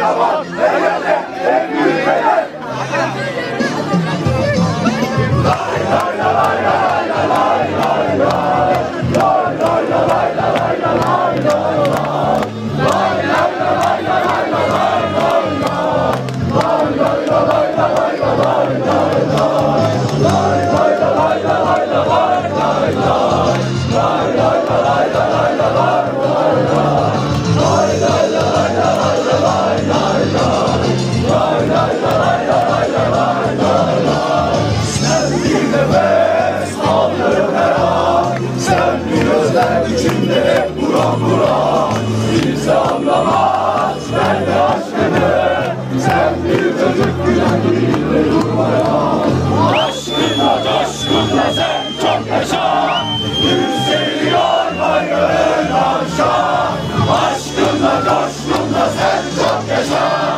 zaman her yerde en büyük eder. Lay lay la lay la lay la lay lay lay. Lay lay la lay la lay la lay lay lay. Lay lay la lay la lay la lay lay lay. Lay lay la lay la lay la lay lay lay. Lay lay la lay la lay la lay lay lay. Lay lay la lay la lay la lay lay lay. Lay lay la lay la lay la lay lay lay. Lay lay la lay la lay la lay lay lay. Sen bir nefes aldın her an. Sen bir özlem içinde hep buram buram. Kimse anlamaz ben de aşkını. Sen bir çocuk gülen dilinde durmayan. Aşkınla coşkunla sen çok yaşa. Yükseliyor bayrağın aşağı. Aşkınla coşkunla sen çok yaşa.